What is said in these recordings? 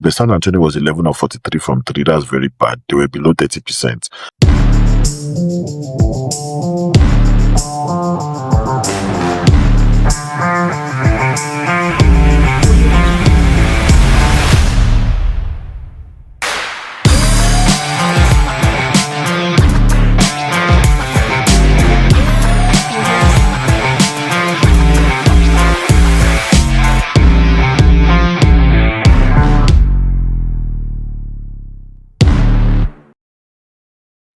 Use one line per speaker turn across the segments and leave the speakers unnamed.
The San Antonio was 11 of 43 from three. That's very bad. They were below 30%.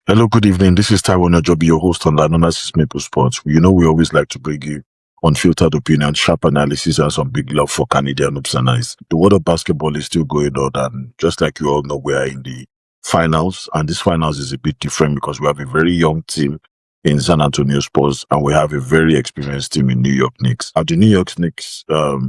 Hello, good evening. This is Taiwan Ojobi, your host on Lanonasis Maple Sports. You know we always like to bring you unfiltered opinion, sharp analysis, and some big love for Canadian hoops and ice. The world of basketball is still going on, and just like you all know, we are in the finals, and this finals is a bit different because we have a very young team in San Antonio Spurs, and we have a very experienced team in New York Knicks. The New York Knicks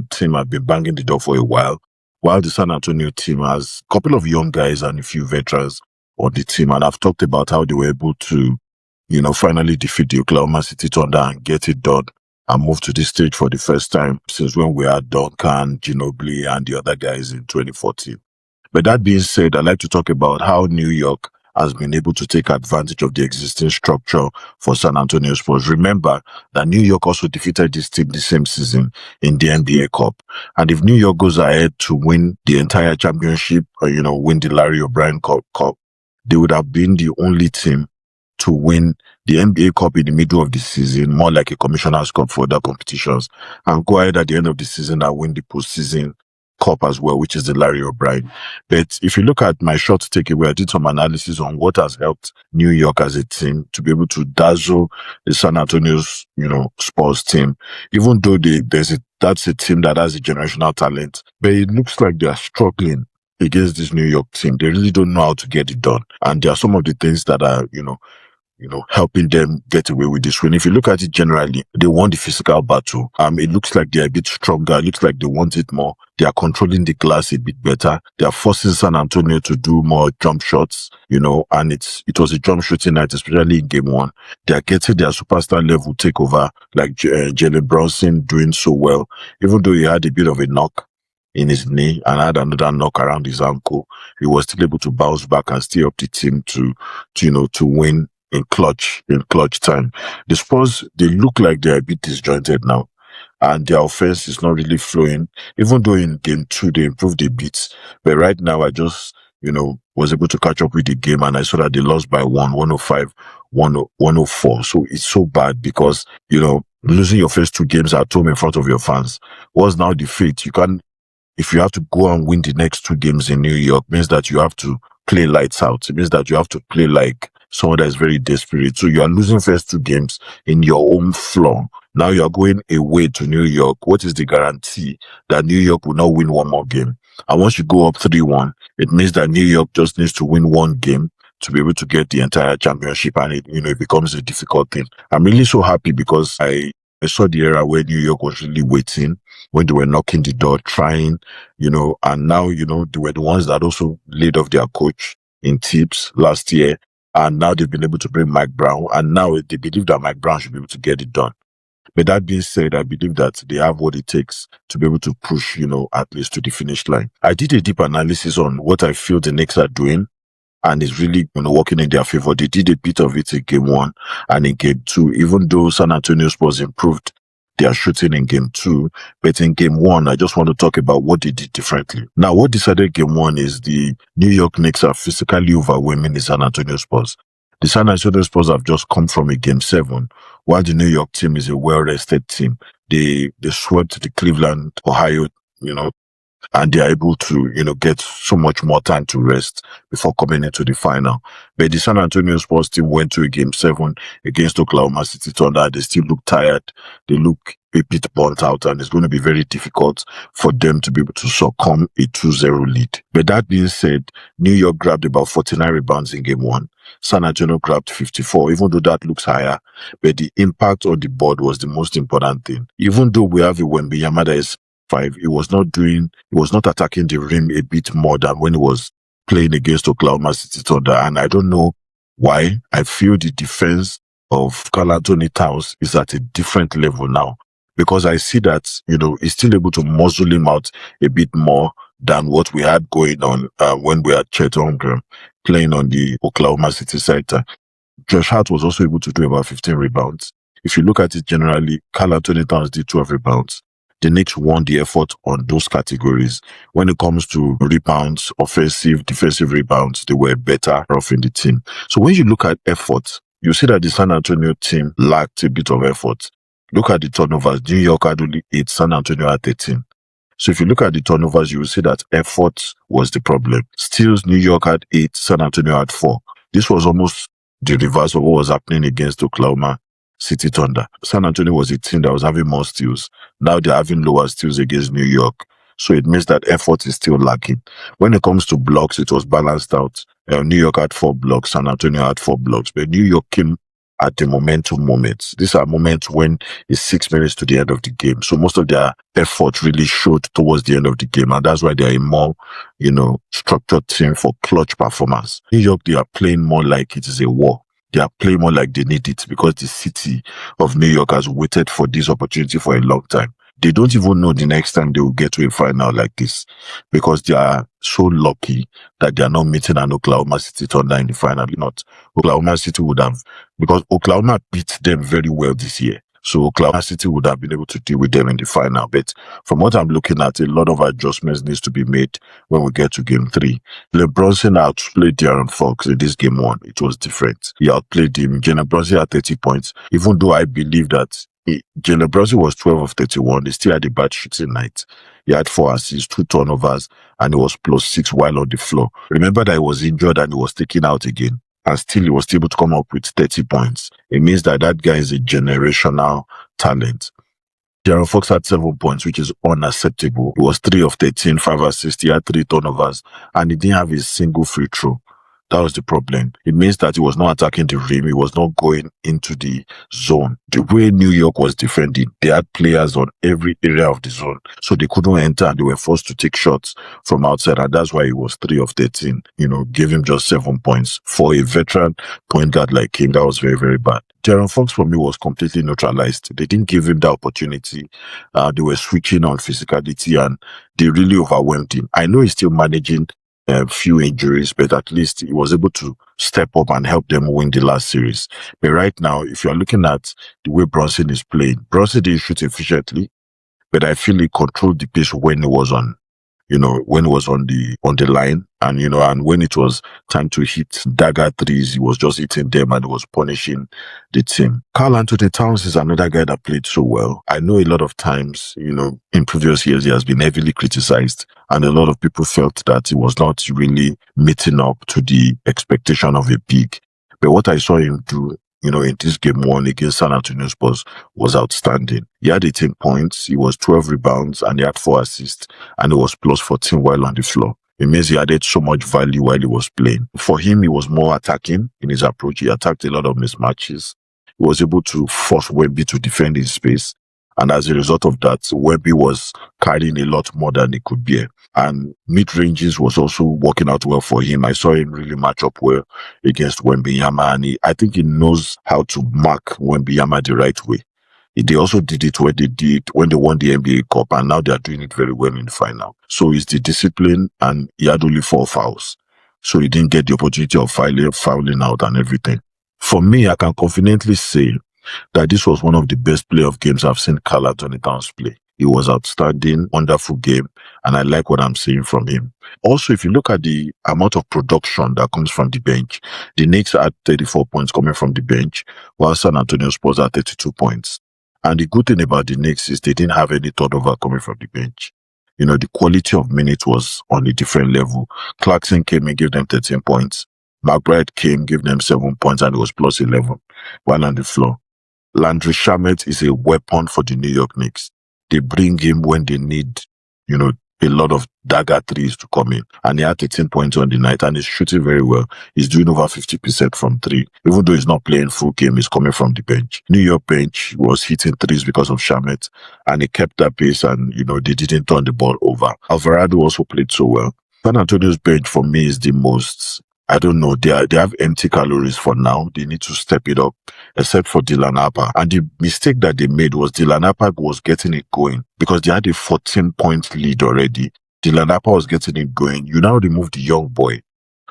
team have been banging the door for a while the San Antonio team has a couple of young guys and a few veterans on the team, and I've talked about how they were able to, finally defeat the Oklahoma City Thunder and get it done and move to this stage for the first time since when we had Duncan, Ginobili, and the other guys in 2014. But that being said, I'd like to talk about how New York has been able to take advantage of the existing structure for San Antonio Spurs. Remember that New York also defeated this team the same season in the NBA Cup. And if New York goes ahead to win the entire championship or, win the Larry O'Brien Cup, they would have been the only team to win the NBA Cup in the middle of the season, more like a Commissioner's Cup for other competitions, and go ahead at the end of the season and win the postseason cup as well, which is the Larry O'Brien. But if you look at my short takeaway, I did some analysis on what has helped New York as a team to be able to dazzle the San Antonio's, Spurs team, even though that's a team that has a generational talent, but it looks like they are struggling against this New York team. They really don't know how to get it done. And there are some of the things that are, helping them get away with this win. If you look at it generally, they won the physical battle. It looks like they're a bit stronger. It looks like they want it more. They are controlling the glass a bit better. They are forcing San Antonio to do more jump shots, and it was a jump shooting night, especially in game one. They are getting their superstar level takeover, like Jalen Brunson doing so well, even though he had a bit of a knock in his knee and had another knock around his ankle. He was still able to bounce back and stay up the team to win in clutch time. The Spurs, they look like they're a bit disjointed now, and their offense is not really flowing, even though in game 2 they improved a bit. But right now I just, was able to catch up with the game, and I saw that they lost by 105-104. So it's so bad because, losing your first 2 games at home in front of your fans was now the fate. If you have to go and win the next 2 games in New York, means that you have to play lights out. It means that you have to play like someone that is very desperate. So you are losing first 2 games in your own floor. Now you are going away to New York. What is the guarantee that New York will not win one more game? And once you go up 3-1, it means that New York just needs to win 1 game to be able to get the entire championship, and it becomes a difficult thing. I'm really so happy because I saw the era where New York was really waiting, when they were knocking the door, trying, and now, they were the ones that also laid off their coach in Tibbs last year. And now they've been able to bring Mike Brown, and now they believe that Mike Brown should be able to get it done. But that being said, I believe that they have what it takes to be able to push, at least to the finish line. I did a deep analysis on what I feel the Knicks are doing, and it's really, working in their favor. They did a bit of it in game 1 and in game 2, even though San Antonio Spurs improved their shooting in game 2. But in game 1, I just want to talk about what they did differently. Now, what decided game 1 is the New York Knicks are physically overwhelming the San Antonio Spurs. The San Antonio Spurs have just come from a game 7, while the New York team is a well-rested team. They swept the Cleveland, Ohio, and they are able to, get so much more time to rest before coming into the final. But the San Antonio Spurs team went to a game 7 against Oklahoma City Thunder. They still look tired. They look a bit burnt out, and it's going to be very difficult for them to be able to succumb a 2-0 lead. But that being said, New York grabbed about 49 rebounds in game 1. San Antonio grabbed 54, even though that looks higher. But the impact on the board was the most important thing. Even though we have a Wembanyama that is 5, he was not attacking the rim a bit more than when he was playing against Oklahoma City Thunder. And I don't know why. I feel the defense of Karl Anthony Towns is at a different level now, because I see that, he's still able to muzzle him out a bit more than what we had going on when we had Chet Holmgren playing on the Oklahoma City side. Josh Hart was also able to do about 15 rebounds. If you look at it generally, Karl Anthony Towns did 12 rebounds. The Knicks won the effort on those categories. When it comes to rebounds, offensive, defensive rebounds, they were better off in the team. So when you look at effort, you see that the San Antonio team lacked a bit of effort. Look at the turnovers. New York had only 8, San Antonio had 13. So if you look at the turnovers, you will see that effort was the problem. Steals, New York had 8, San Antonio had 4. This was almost the reverse of what was happening against Oklahoma City Thunder. San Antonio was a team that was having more steals. Now they're having lower steals against New York. So it means that effort is still lacking. When it comes to blocks, it was balanced out. New York had 4 blocks, San Antonio had 4 blocks, but New York came at the momentum moments. These are moments when it's 6 minutes to the end of the game. So most of their effort really showed towards the end of the game. And that's why they're a more, structured team for clutch performance. New York, they are playing more like it is a war. They are playing more like they need it because the city of New York has waited for this opportunity for a long time. They don't even know the next time they will get to a final like this because they are so lucky that they are not meeting an Oklahoma City Thunder in the final. Not Oklahoma City would have, because Oklahoma beat them very well this year. So Oklahoma City would have been able to deal with them in the final. But from what I'm looking at, a lot of adjustments needs to be made when we get to game 3. LeBronson outplayed De'Aaron Fox in this game 1. It was different. He outplayed him. Jalen Brunson had 30 points. Even though I believe that Jalen Brunson was 12 of 31, he still had a bad shooting night. He had 4 assists, 2 turnovers, and he was +6 while on the floor. Remember that he was injured and he was taken out again. And still he was able to come up with 30 points. It means that guy is a generational talent. De'Aaron Fox had 7 points, which is unacceptable. He was 3 of 13, 5 assists, he had 3 turnovers, and he didn't have a single free throw. That was the problem. It means that he was not attacking the rim. He was not going into the zone. The way New York was defending, they had players on every area of the zone. So they couldn't enter and they were forced to take shots from outside. And that's why he was 3 of 13. Gave him just 7 points. For a veteran point guard like him, that was very, very bad. De'Aaron Fox for me was completely neutralized. They didn't give him the opportunity. They were switching on physicality and they really overwhelmed him. I know he's still managing a few injuries, but at least he was able to step up and help them win the last series. But right now, if you're looking at the way Brunson is playing, Brunson didn't shoot efficiently, but I feel he controlled the pace when he was on the line, and when it was time to hit dagger threes, he was just hitting them and he was punishing the team. Karl Anthony Towns is another guy that played so well. I know a lot of times, in previous years, he has been heavily criticized, and a lot of people felt that he was not really meeting up to the expectation of a big. But what I saw him do, in this game 1 against San Antonio Spurs was outstanding. He had 18 points, he was 12 rebounds, and he had 4 assists, and he was +14 while on the floor. It means he added so much value while he was playing. For him, he was more attacking in his approach. He attacked a lot of mismatches. He was able to force Wemby to defend his space. And as a result of that, Wemby was carrying a lot more than he could bear. And mid-ranges was also working out well for him. I saw him really match up well against Wembanyama, and I think he knows how to mark Wembanyama the right way. They also did it when they won the NBA Cup, and now they are doing it very well in the final. So it's the discipline, and he had only 4 fouls. So he didn't get the opportunity of fouling out and everything. For me, I can confidently say that this was one of the best playoff games I've seen Karl Anthony Towns play. He was outstanding, wonderful game, and I like what I'm seeing from him. Also, if you look at the amount of production that comes from the bench, the Knicks had 34 points coming from the bench, while San Antonio Spurs had 32 points. And the good thing about the Knicks is they didn't have any turnover coming from the bench. The quality of minutes was on a different level. Clarkson came and gave them 13 points. McBride came, gave them 7 points, and it was +11 while on the floor. Landry Shamet is a weapon for the New York Knicks. They bring him when they need, a lot of dagger threes to come in. And he had 13 points on the night and he's shooting very well. He's doing over 50% from 3. Even though he's not playing full game, he's coming from the bench. New York bench was hitting threes because of Shamet, and he kept that pace, and, they didn't turn the ball over. Alvarado also played so well. San Antonio's bench for me is the most, I don't know, they have empty calories for now. They need to step it up, except for Dylan Harper. And the mistake that they made was Dylan Harper was getting it going because they had a 14-point lead already. Dylan Appa was getting it going. You now removed the young boy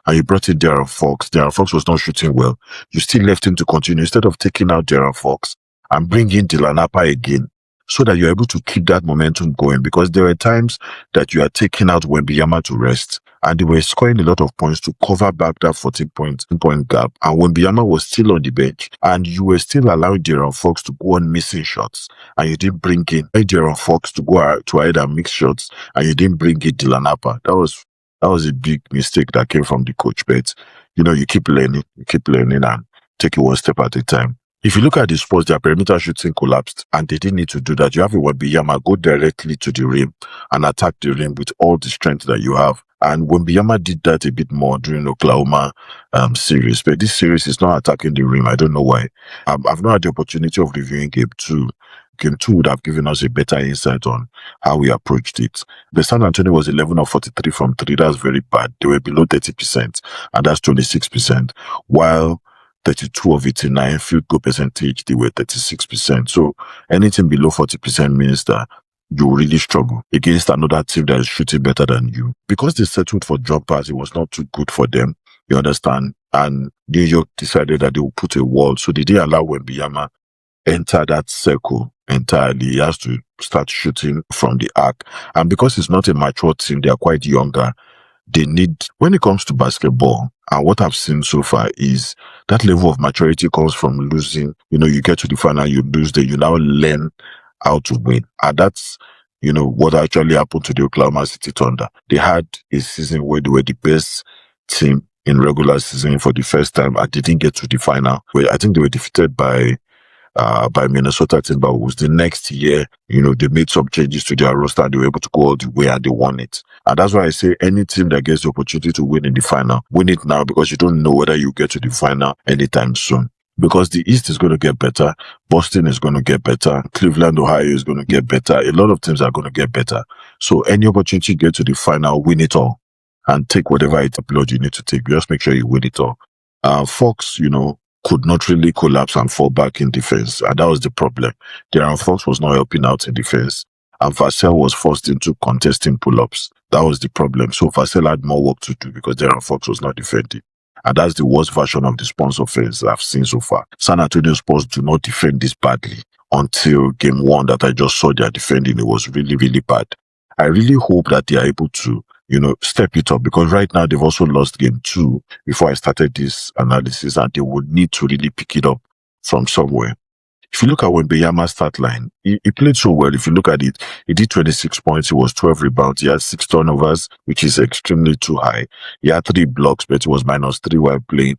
and you brought in Darren Fox. Darren Fox was not shooting well. You still left him to continue instead of taking out Darren Fox and bringing Dylan Appa again so that you're able to keep that momentum going, because there were times that you are taking out Wembanyama to rest and they were scoring a lot of points to cover back that 14-point gap. And Wembanyama was still on the bench and you were still allowing Darren Fox to go on missing shots, and you didn't bring in Darren Fox to go out to either mix shots, and you didn't bring in Dylan Appa. That was a big mistake that came from the coach. But, you keep learning and take it one step at a time. If you look at the Spurs, their perimeter shooting collapsed and they didn't need to do that. You have a Wembanyama go directly to the rim and attack the rim with all the strength that you have. And Wembanyama did that a bit more during Oklahoma series. But this series is not attacking the rim. I don't know why. I've not had the opportunity of reviewing game 2. Game 2 would have given us a better insight on how we approached it. The San Antonio was 11 of 43 from 3. That's very bad. They were below 30%, and that's 26%. While 32 of 89 field goal percentage, they were 36%. So anything below 40% means that you really struggle against another team that is shooting better than you. Because they settled for drop pass, it was not too good for them. You understand? And New York decided that they would put a wall. So they didn't allow Wembanyama enter that circle entirely. He has to start shooting from the arc. And because it's not a mature team, they are quite younger. They need, when it comes to basketball, and what I've seen so far is that level of maturity comes from losing. You get to the final, you lose, then you now learn how to win. And that's, what actually happened to the Oklahoma City Thunder. They had a season where they were the best team in regular season for the first time and they didn't get to the final. Where I think they were defeated by Minnesota Timberwolves. The next year, they made some changes to their roster and they were able to go all the way and they won it. And that's why I say any team that gets the opportunity to win in the final, win it now, because you don't know whether you get to the final anytime soon. Because the East is going to get better, Boston is going to get better, Cleveland, Ohio is going to get better. A lot of teams are going to get better. So any opportunity to get to the final, win it all and take whatever upload you need to take. Just make sure you win it all. Fox, could not really collapse and fall back in defense. And that was the problem. Darren Fox was not helping out in defense. And Vassell was forced into contesting pull-ups. That was the problem. So Vassell had more work to do because Darren Fox was not defending. And that's the worst version of the Spurs offense I've seen so far. San Antonio Spurs do not defend this badly until game 1 that I just saw their defending. It was really, really bad. I really hope that they are able to step it up, because right now they've also lost game 2 before I started this analysis, and they would need to really pick it up from somewhere. If you look at Wembanyama's stat line, he played so well. If you look at it, he did 26 points, he was 12 rebounds, he had 6 turnovers, which is extremely too high. He had 3 blocks, but he was -3 while playing,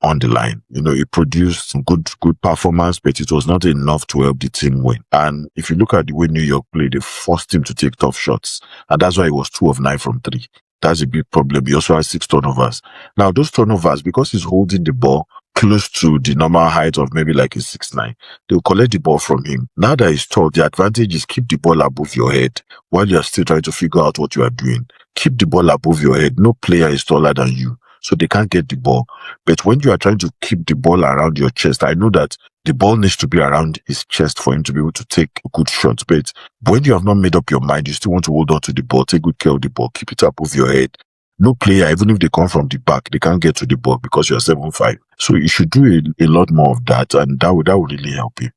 on the line. He produced some good performance, but it was not enough to help the team win. And if you look at the way New York played, they forced him to take tough shots. And that's why he was 2 of 9 from 3. That's a big problem. He also has 6 turnovers. Now, those turnovers, because he's holding the ball close to the normal height of maybe like a 6'9", they'll collect the ball from him. Now that he's tall, the advantage is keep the ball above your head while you're still trying to figure out what you are doing. Keep the ball above your head. No player is taller than you, so they can't get the ball. But when you are trying to keep the ball around your chest, I know that the ball needs to be around his chest for him to be able to take a good shot. But when you have not made up your mind, you still want to hold on to the ball, take good care of the ball, keep it above your head. No player, even if they come from the back, they can't get to the ball because you're 7'5". So you should do a lot more of that, and that would really help him.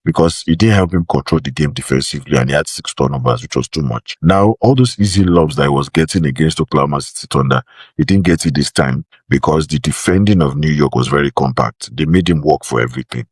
Because it didn't help him control the game defensively, and he had 6 turnovers, which was too much. Now, all those easy lobs that he was getting against Oklahoma City Thunder, he didn't get it this time because the defending of New York was very compact. They made him work for everything.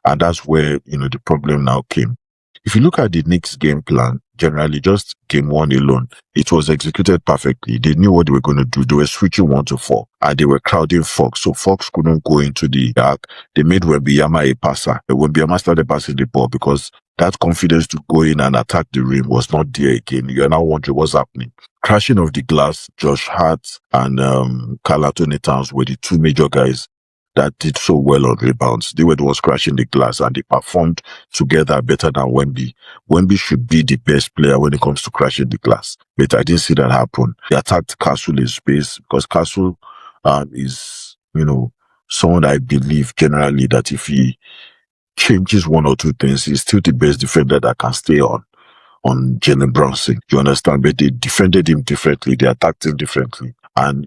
And that's where, the problem now came. If you look at the Knicks game plan, generally just game 1 alone, it was executed perfectly. They knew what they were going to do. They were switching 1 to 4 and they were crowding Fox. So Fox couldn't go into the arc. They made Wembanyama a passer. Wembanyama started passing the ball because that confidence to go in and attack the rim was not there again. You are now wondering what's happening. Crashing of the glass, Josh Hart and Karl-Anthony Towns were the 2 major guys that did so well on rebounds. They were the ones crashing the glass and they performed together better than Wemby. Wemby should be the best player when it comes to crashing the glass. But I didn't see that happen. They attacked Castle in space because Castle is, someone I believe generally that if he changes 1 or 2 things, he's still the best defender that can stay on on Jalen Brunson. You understand? But they defended him differently. They attacked him differently. And,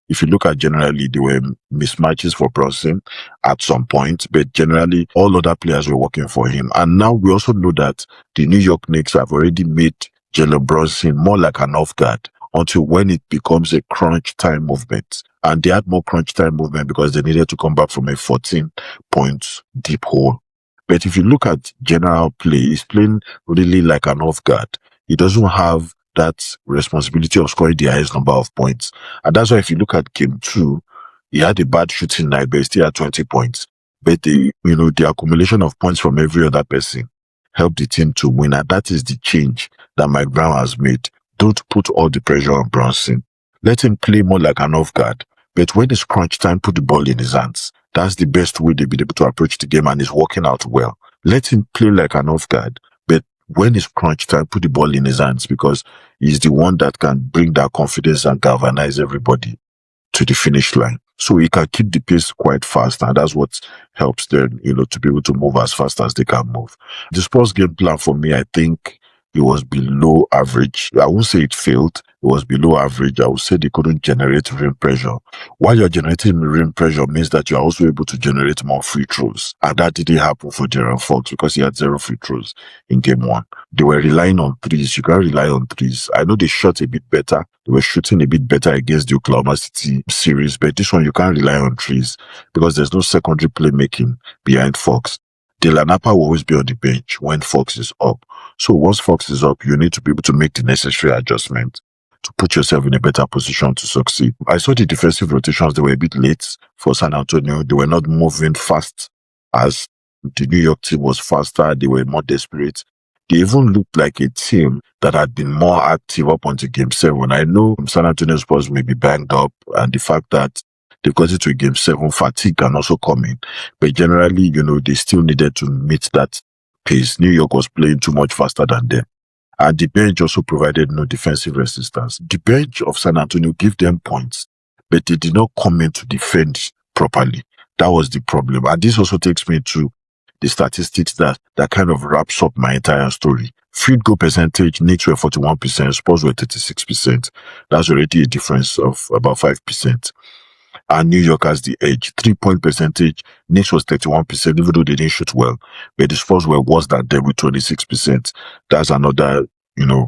if you look at generally, there were mismatches for Brunson at some point, but generally all other players were working for him. And now we also know that the New York Knicks have already made Jalen Brunson more like an off guard until when it becomes a crunch time movement. And they had more crunch time movement because they needed to come back from a 14 points deep hole. But if you look at general play, he's playing really like an off guard. He doesn't have that responsibility of scoring the highest number of points. And that's why if you look at game 2, he had a bad shooting night, but he still had 20 points. But the accumulation of points from every other person helped the team to win. And that is the change that Mike Brown has made. Don't put all the pressure on Brunson. Let him play more like an off guard. But when it's crunch time, put the ball in his hands. That's the best way they'll be able to approach the game, and it's working out well. Let him play like an off guard. But when it's crunch time, put the ball in his hands, because he's the one that can bring that confidence and galvanize everybody to the finish line. So he can keep the pace quite fast, and that's what helps them, to be able to move as fast as they can move. The Spurs game plan for me, I think it was below average. I won't say it failed. It was below average. I would say they couldn't generate rim pressure. While you're generating rim pressure means that you're also able to generate more free throws. And that didn't happen for De'Aaron Fox because he had 0 free throws in game 1. They were relying on threes. You can't rely on threes. I know they shot a bit better. They were shooting a bit better against the Oklahoma City series, but this one you can't rely on threes because there's no secondary playmaking behind Fox. Dylan Napa will always be on the bench when Fox is up. So once Fox is up, you need to be able to make the necessary adjustment to put yourself in a better position to succeed. I saw the defensive rotations, they were a bit late for San Antonio. They were not moving fast as the New York team was faster. They were more desperate. They even looked like a team that had been more active up until game 7. I know San Antonio Spurs may be banged up, and the fact that they got into game 7, fatigue can also come in. But generally, they still needed to meet that pace. New York was playing too much faster than them. And the bench also provided no defensive resistance. The bench of San Antonio gave them points, but they did not come in to defend properly. That was the problem. And this also takes me to the statistics that kind of wraps up my entire story. Field goal percentage, Knicks were 41%, Spurs were 36%. That's already a difference of about 5%. And New York has the edge. 3-point percentage, Knicks was 31%, even though they didn't shoot well. But the Spurs were worse than them with 26%. That's another,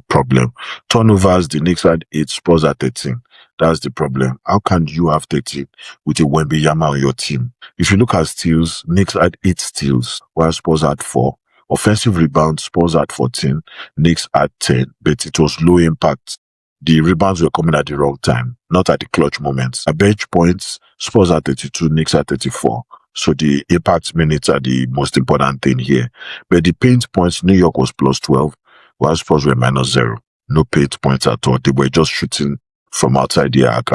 problem. Turnovers, the Knicks had 8, Spurs had 13. That's the problem. How can you have 13 with a Wembanyama on your team? If you look at steals, Knicks had 8 steals, while Spurs had 4. Offensive rebounds, Spurs had 14, Knicks had 10, but it was low impact. The rebounds were coming at the wrong time, not at the clutch moments. At bench points, Spurs at 32, Knicks at 34. So the impact minutes are the most important thing here. But the paint points, New York was plus 12, while Spurs were minus 0. No paint points at all. They were just shooting from outside the arc.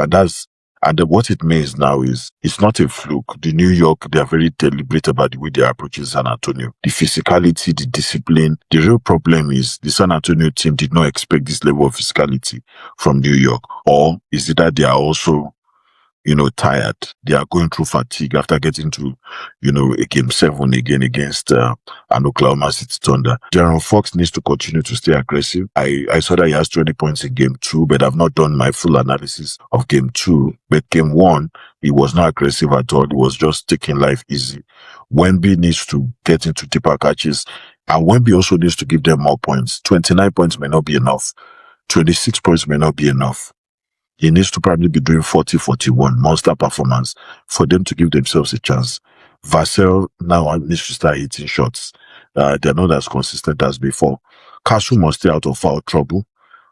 And what it means now is it's not a fluke. The New York, they are very deliberate about the way they are approaching San Antonio. The physicality, the discipline. The real problem is the San Antonio team did not expect this level of physicality from New York. Or is it that they are also, tired? They are going through fatigue after getting to, a game 7 again against an Oklahoma City Thunder. De'Aaron Fox needs to continue to stay aggressive. I saw that he has 20 points in game 2, but I've not done my full analysis of game 2. But game 1, he was not aggressive at all. He was just taking life easy. Wemby needs to get into deeper catches, and Wemby also needs to give them more points. 29 points may not be enough. 26 points may not be enough. He needs to probably be doing 40-41 monster performance for them to give themselves a chance. Vassell now needs to start hitting shots. They're not as consistent as before. Castle must stay out of foul trouble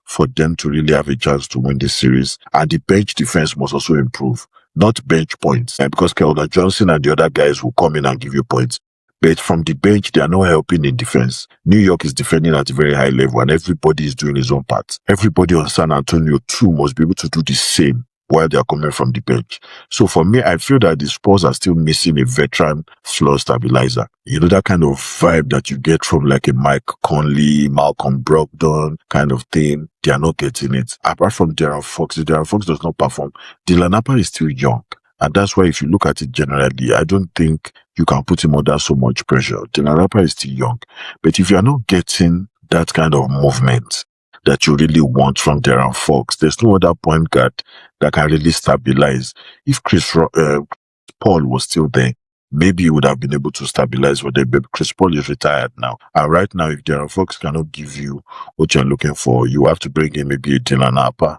for them to really have a chance to win this series. And the bench defense must also improve, not bench points. Because Keldon Johnson and the other guys will come in and give you points. But from the bench, they are not helping in defense. New York is defending at a very high level, and everybody is doing his own part. Everybody on San Antonio too must be able to do the same while they are coming from the bench. So for me, I feel that the Spurs are still missing a veteran floor stabilizer. That kind of vibe that you get from like a Mike Conley, Malcolm Brogdon kind of thing. They are not getting it. Apart from De'Aaron Fox, if De'Aaron Fox does not perform, Dylan Napa is still young. And that's why if you look at it generally, I don't think you can put him under so much pressure. Dylan Napa is still young. But if you are not getting that kind of movement that you really want from Darren Fox. There's no other point guard that can really stabilize. If Paul was still there, maybe he would have been able to stabilize for them. But Chris Paul is retired now. And right now, if Darren Fox cannot give you what you're looking for, you have to bring in maybe a Dylan Harper,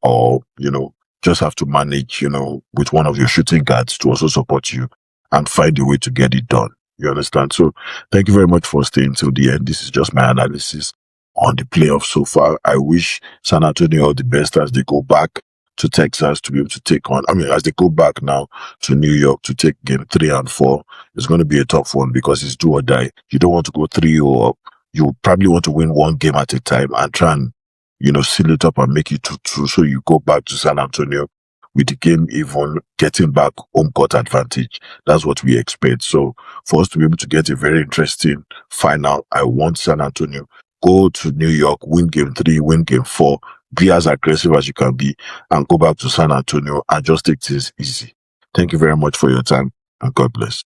or, just have to manage, with one of your shooting guards to also support you and find a way to get it done. You understand? So thank you very much for staying till the end. This is just my analysis on the playoffs so far. I wish San Antonio all the best as they go back to Texas to be able to take on, as they go back now to New York to take game 3 and 4. It's going to be a tough one because it's do or die. You don't want to go 3-0 up. You probably want to win one game at a time and try and, seal it up and make it 2-2. So you go back to San Antonio with the game even getting back home court advantage. That's what we expect. So for us to be able to get a very interesting final, I want San Antonio go to New York, win game 3, win game 4, be as aggressive as you can be, and go back to San Antonio and just take things easy. Thank you very much for your time, and God bless.